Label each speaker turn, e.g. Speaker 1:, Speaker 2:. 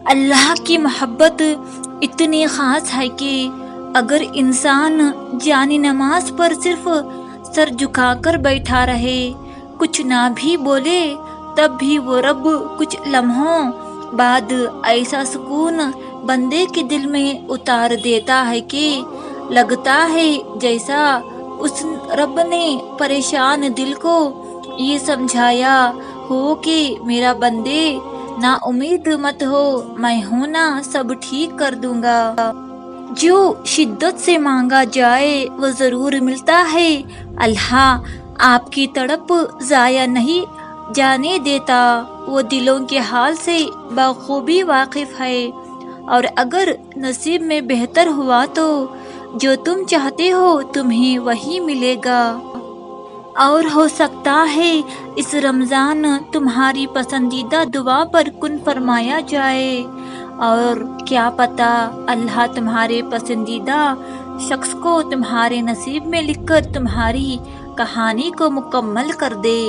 Speaker 1: اللہ کی محبت اتنی خاص ہے کہ اگر انسان جانی نماز پر صرف سر جھکا کر بیٹھا رہے، کچھ نہ بھی بولے، تب بھی وہ رب کچھ لمحوں بعد ایسا سکون بندے کے دل میں اتار دیتا ہے کہ لگتا ہے جیسا اس رب نے پریشان دل کو یہ سمجھایا ہو کہ میرا بندے نا امید مت ہو، میں ہوں نا، سب ٹھیک کر دوں گا۔ جو شدت سے مانگا جائے وہ ضرور ملتا ہے۔ اللہ آپ کی تڑپ ضائع نہیں جانے دیتا، وہ دلوں کے حال سے بخوبی واقف ہے، اور اگر نصیب میں بہتر ہوا تو جو تم چاہتے ہو تمہیں وہی ملے گا۔ اور ہو سکتا ہے اس رمضان تمہاری پسندیدہ دعا پر کن فرمایا جائے، اور کیا پتہ اللہ تمہارے پسندیدہ شخص کو تمہارے نصیب میں لکھ کر تمہاری کہانی کو مکمل کر دے۔